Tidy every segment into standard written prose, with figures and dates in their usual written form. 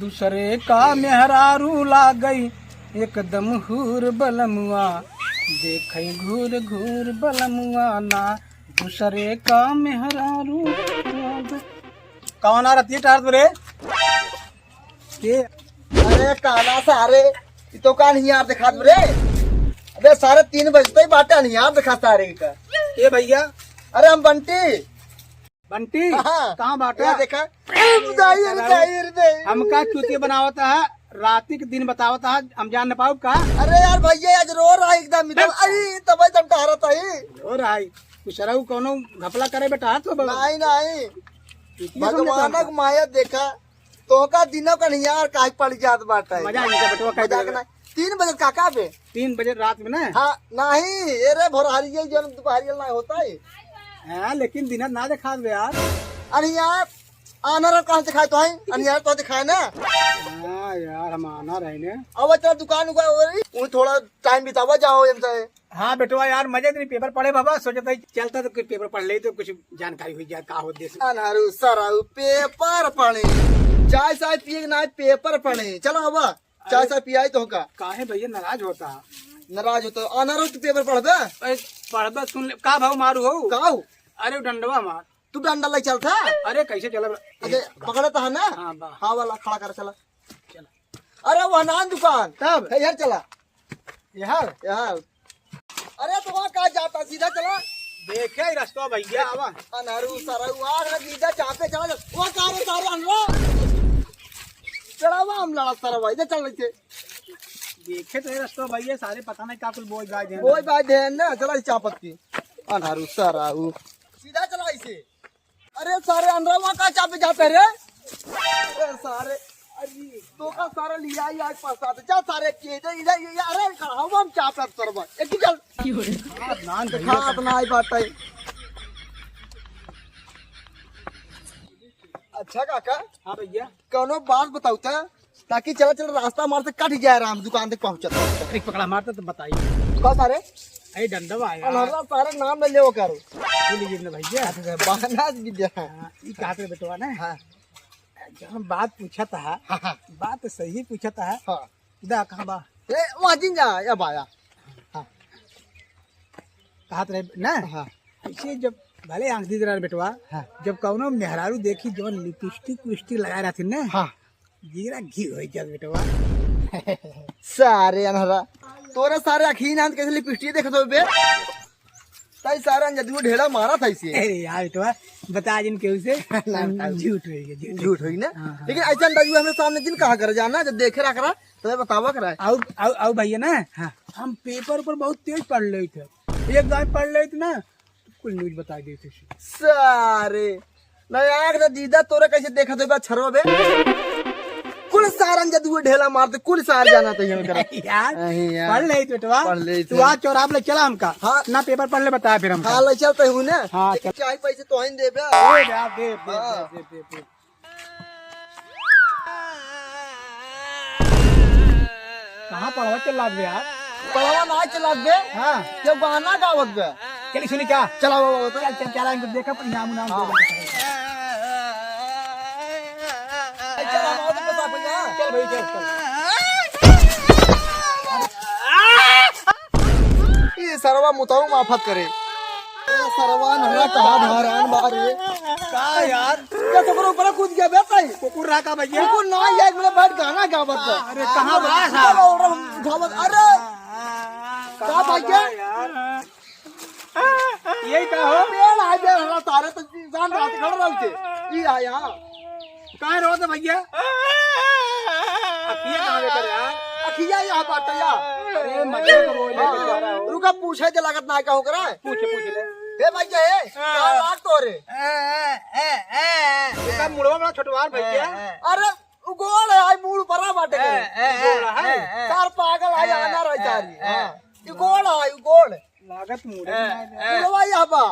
दूसरे का मेहरारू ला गई एकदम हूर बलमुआ, देखे घूर घूर बलमुआ ना दूसरे का मेहरारू। कौन आ रही टार रे के? अरे काना सारे तो का नहीं यार दिखा रे। अबे सारे 3 बजते ही बाटा नहीं यार दिखा सारे का। ए भैया, अरे हम बंटी बंटी हाँ। कहाँ बाटा? ये देखा हमका चूतिया बनावता है, राती के दिन बतावता है, हम जान न पाऊ का। अरे यार भैया आज रो रहा है एकदम अरे तब एकदम टहरता ही और आई कुछ रहू कोनो घपला करे बेटा तो नहीं नहीं भगवान का माया देखा तो का दिनों का नहीं यार काहे पड़ जात बाटा है। मजा नहीं बेटवा का मजाक नहीं 3 बजे काका पे 3 बजे रात में ना। हाँ नहीं अरे भोरहरिया जन दोपहरिया ना होता है। हाँ लेकिन दिन ना दिखा दे यार। अरे यार आना कहाँ से खाए तो है अरे यार तो दिखाए ना। हाँ यार हम आना रहे ने। अब तेरा दुकान उगा थोड़ा टाइम बितावा जाओ इनसे। हाँ बेटवा यार मजे नहीं पेपर पढ़े बाबा, सोचता चलता तो कुछ पेपर पढ़ ले तो कुछ जानकारी हुई जाए का हो देश। अनारू सराऊ पेपर पढ़े चाय चाय पिए ना पेपर पढ़े चलो अब चाय चाय पियाई तो का काहे भैया नाराज होता? नाराज होता अनारू तू पेपर पढ़बे पढ़बा सुन ले का भाव मारू हो काऊ अरे डंडवा मार तू डंडा ले चलता। अरे कैसे चला? अरे पकड़ता है ना। हाँ बा हाँ वाला खड़ा कर चला चला। अरे वह नान दुकान तब है यार चला यार यार। अरे तो वहाँ कहा जाता सीधा चला देखे ही रास्ता भैया आवा। अनारू सराऊ आग सीधा चाहते चला वो कारे तारे अनरो चढ़ावा हम लड़ा सरवा इधर चल रहे थे। देखे तो रास्ता भैया सारे पता नहीं का कुल बोझ गाय दे। कोई बात है ना चला चापत की अनारू सराऊ सीधा चला इसे। अरे सारे अंदर वहाँ का चापे जाते रे। अरे सारे अरे तो का सारा लिया ही आज पास जा सारे के इधर इधर अरे खड़ा हम चापे सरवा एक चल नान हाथ ना आई बात है। अच्छा काका हाँ भैया कौनो बात बताऊ था ताकि चला चला रास्ता मार से कट जाए राम दुकान तक पहुंचा एक पकड़ा मारता तो बताइए का सारे अरे डंडवा आया अनहरा सारे नाम ले लेओ करो बोलिए ना भैया। बहाना विद्या ये कहा पे बेटवा ना हाँ जब हम बात पूछा था हाँ बात सही पूछा था हाँ इधर कहाँ बा ए वहाँ जिन जा या बाया कहा रहे ना। हाँ ऐसे जब भले आंख दी रहा बेटवा हाँ जब कौनो मेहरारू देखी जब लिपस्टिक विस्टिक लगाए रहती ना हाँ जीरा घी हो जात बेटवा। सारे अनहरा तोरे सारे अखी नाम कैसे लिपस्टिक देखत हो बे ताई सारा जदू ढेला मारा था इसे। अरे यार बेटवा बता जिन केहू से झूठ होई झूठ हुई ना लेकिन ऐसा अंदाजू हमें सामने दिन कहा कर जाना जब देखे रख रहा तो बतावा करा आओ भैया ना। हाँ हम पेपर पर बहुत तेज पढ़ रहे थे, एक गाय पढ़ रहे थे ना कुल न्यूज बता देते सारे नया दीदा तोरे कैसे देखा तो छरवा बे कुल सारन जदू ढेला मारते कुल सार जाना तो यार पढ़ ले बेटवा पढ़ ले तू आ चौराब ले चला हमका। हाँ ना पेपर पढ़ ले बताया फिर हम। हाँ ले चलते हूँ ना। हाँ चाहे पैसे तो दे बे कहाँ पढ़वा चल रहा है यार? पढ़वा ना चला बे हाँ जब गाना गावत बे चली सुनी क्या चला चल चल चला इनको देखा पर नाम नाम चल भाई चल ये सरवा मुताऊ माफत करे सरवा नहरा कहा धारान बारे का यार ये तो ऊपर कूद गया बेटा कुकुर रहा का भैया को ना एक मिनट बैठ गाना गावत बे। अरे कहाँ बा गावत अरे का भैया यही का हो पेड़ आ गए हमारा सारे तो इंसान रात खड़ रहे थे ये आया कहाँ रो तो भैया अखिया कहाँ लेकर यार अखिया यहाँ बात यार। अरे मजे को बोल रहा हो रुका पूछे जे लागत ना का हो करा पूछ ले हे भैया हे का बात तो रे का मुड़वा बड़ा छोटवार भैया अरे गोल है आई मूड परा बाटे के सार पागल है आना रह जारी हां ये गोल है गोल लागत मुड़े मुड़वा यहाँ बा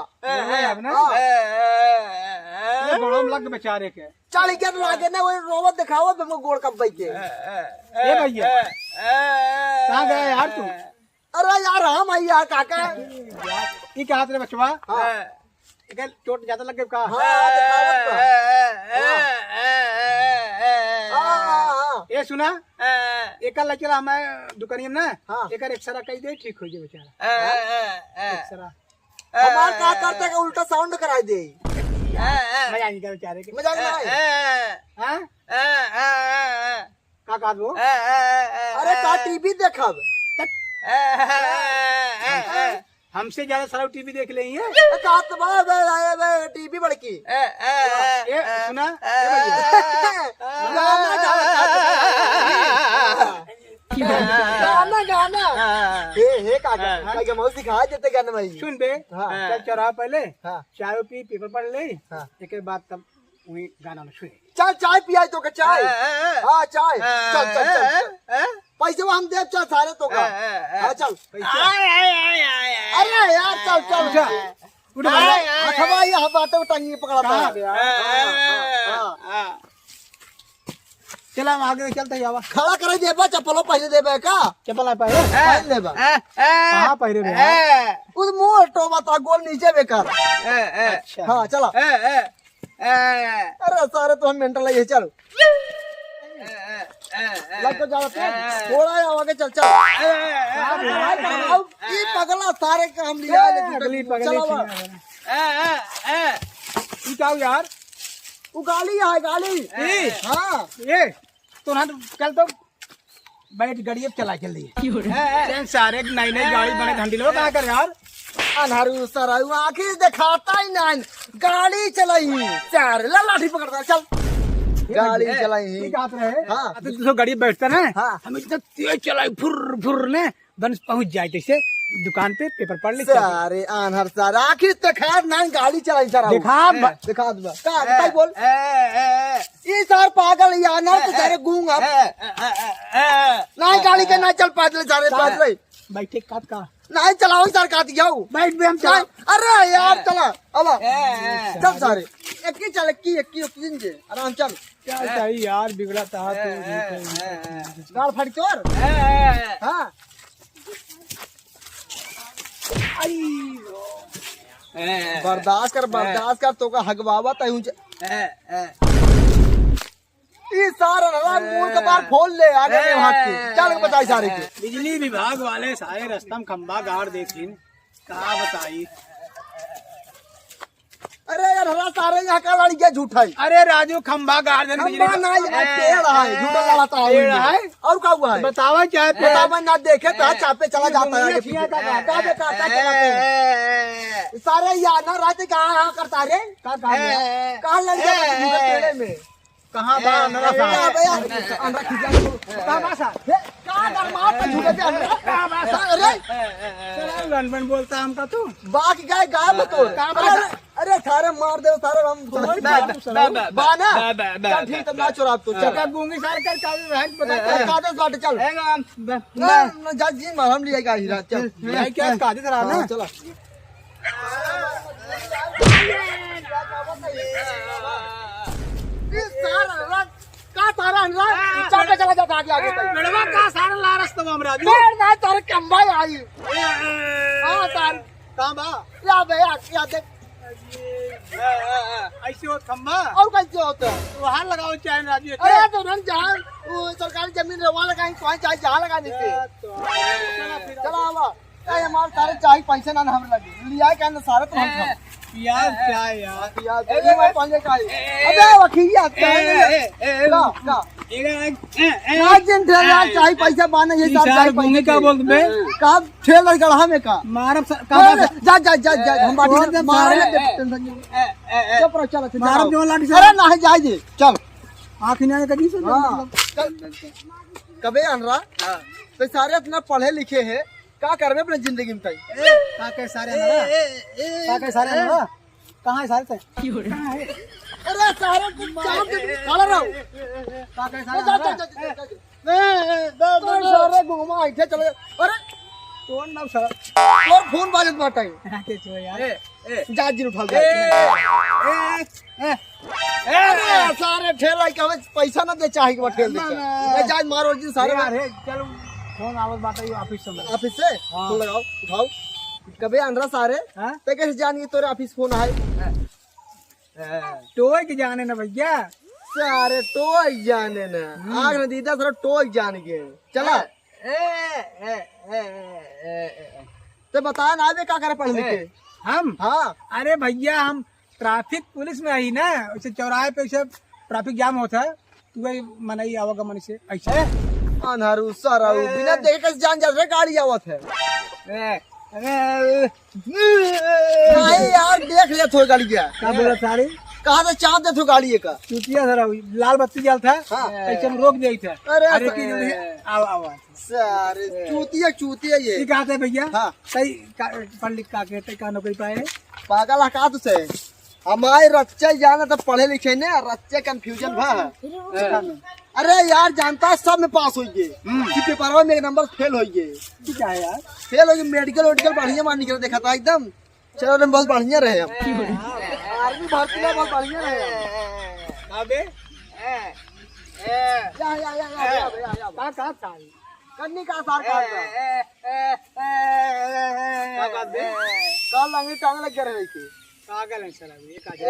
ये गोड़म लग बेचारे के चाली के लागे ना वो रोबत दिखाओ तुमको गोड़ कब भाई के ए भैया कहाँ गया यार तू? अरे यार हम आई यार काका ये क्या हाथ रे बचवा चोट ज्यादा लग गया का? हाँ दिखावत बा। ए सुना एक लचला हमें दुकानिया में ना हाँ। एक एक्सरा कही दे ठीक हो जाए बेचारा एक्सरा हमार का करते का उल्टा साउंड कराई दे मजा नहीं कर बेचारे के मजाक नहीं हाँ का काट वो अरे का टीवी देखब हमसे ज्यादा सारा टीवी देख ले हैं का तो बा टीवी बड़की ए सुना गाना गाना हे काका काका मौसी सिखा देते गाना भाई सुन बे हाँ। चल चौराहा पहले हाँ। चाय पी पेपर पढ़ ले हाँ। एक बाद तब वही गाना में सुने चल चाय पियाई तो का चाय हाँ चाय चल चल चल पैसे वो हम दे चल सारे तो का हाँ चल अरे यार चल चल उठ अथवा ये बाटे टंगी पकड़ा था चला हम आगे चलते ही आवा खड़ा करे देबा चप्पलों पहले देबा का चप्पल ना पाए पहले देबा कहाँ पहरे रे उस मुंह टोबा था गोल नीचे बेकार अच्छा हाँ चला अरे सारे तो हम मेंटल है चल लग तो जा थोड़ा आगे चल चल ये पगला सारे काम लिया अगली पगली चलो तू क्या यार वो गाली है गाली हाँ ये तो ना कल तो बैठ गाड़ी अब चला चल दी सारे नई नई गाड़ी बने घंटी लो कहाँ कर यार अनहरू सरायु आखिर दिखाता ही ना गाड़ी चलाई चार लाठी पकड़ता चल गाड़ी चलाई ठीक आते रहे हाँ। तो दूसरा गाड़ी बैठता ना हाँ। हम इतना तेज चलाई फुर फुर ने बन पहुंच जाए जैसे दुकान पे पेपर पढ़ ले सारे अनहर सर आखिर दिखा ना गाड़ी चलाई सर दिखा दो का बोल ये सर पागल या ना तो सारे गूंगा ना गाड़ी के ना चल पैदल सारे पैदल बैठे काट का नहीं चलाओ सर काट जाओ बैठ भी हम चला अरे यार चला अब चल सारे एक ही चल एक ही दिन जे आराम चल क्या चाहिए यार बिगड़ा था गाड़ फट चोर हाँ बर्दाश्त कर तो का हगवावा तय ये सारा मूल का बार खोल ले आगे भाग के चल के बताई सारे के बिजली विभाग वाले सारे रास्ता में खंबा गाड़ देथिन कहा बताई अरे यार हरा सारे यहाँ का लड़किया झूठा है अरे राजू खंबा गाड़ देन खंबा नहीं पेड़ है झूठा वाला था पेड़ है और क्या हुआ है बतावा क्या है बतावा ना देखे तो चापे चला जाता है आगे पीछे सारे यार ना रात कहाँ करता रे कहाँ लड़किया पेड़े में कहाँ बा नरा सा अंडा खिंचा कहाँ बासा कहाँ कर मार पे झूठे पे अंडा कहाँ बासा अरे चला गनबन बोलता हमका तू बाकी गाय गाय मत तोड़ अरे थारे मार दे थारे हम बाना चल ठीक तब ना चुरा तू चल का गूंगी सारे कर का रहन बता काटे काटे चल हैगा जा जी मार हम लिया गाय हीरा चल मैं क्या काटे तेरा ना चला का तारा अनुराग चल चला जाता आगे आगे लड़वा का सारा ला रास्ता में राजू पेड़ ना तारे कंबा आई हां तार कहां बा या बे या देख ऐसे हो खंबा और कैसे होता है तो वहां लगाओ चैन राजू अरे तो रन जहां वो सरकारी जमीन रवा लगाई कौन चाहे जहां लगाने से चला आवा ये हमार सारे चाहे पैसे ना हम लगे लिया क्या ना सारे तो हम यार क्या यार यार ये मैं पांच का अबे वकीलिया का आज दिन ठेला चाहे पैसा बाने ये सब चाहे गूंगे का बोल बे का ठेला गढ़ा में का मारब का जा जा जा जा हम बाटी मारे चुप रहो चल मारब जो लाठी अरे ना जाए जे चल आंख नहीं कभी से हां कबे अनरा तो सारे अपना पढ़े लिखे हैं क्या करबे अपने जिंदगी में का के सारे ना कहां है सारे से अरे सारे काम खड़ा रहो का के सारे सारे घुमा इथे चले अरे कौन ना सर और फोन बाजत बाटा के जो यार जा जी उठा दे अरे सारे ठेला के हमें पैसा ना दे चाहे के ठेल दे मैं जा मारो जी सारे अरे चलो फोन आवत बात है ऑफिस से ऑफिस से फोन लगाओ उठाओ कबे अंदर सारे हां ते कैसे जानिए तोरे ऑफिस फोन है टोय के जाने ना भैया सारे टोई जाने ना आग न दीदा सारा टोई जान गए चला तो बता ना आवे क्या करे पढ़ लिख के हम हाँ अरे भैया हम ट्रैफिक पुलिस में आई ना, ऐसे चौराहे पे ऐसे ट्रैफिक जाम होता है, तू वही मनाई आवागा मन से ऐसे अनहरू सराऊ बिना देखे कैसे जान जा रहे गाड़ी आवत है नहीं यार देख ले थोड़ी गाड़ी क्या क्या बोला सारी कहा था चाप दे थो गाड़ी का चुतिया धरा हुई लाल बत्ती जल था हाँ। ऐसे हम रोक दिया था। अरे अरे की जल्दी आओ आओ सारे चूतिया ये ठीक है भैया हाँ। सही पढ़ लिख का कहते का नौकरी पाए पागल का तुसे हमारे रच्चे जाना तो पढ़े लिखे ने रच्चे कंफ्यूजन भा अरे यार जानता है सब में पास हो गए कि पेपर में एक नंबर फेल हो गए ठीक है यार फेल हो गए मेडिकल बढ़िया मान निकल देखा था एकदम चलो हम बहुत बढ़िया रहे हम आर्मी भर्ती में बहुत बढ़िया रहे अबे या का साल कन्नी का सार का कल लंगी टांग लग रहे थे पागल है साला ये का ए,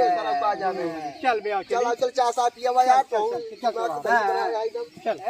चल बे आओ चल चल चाय साथ पिया यार चल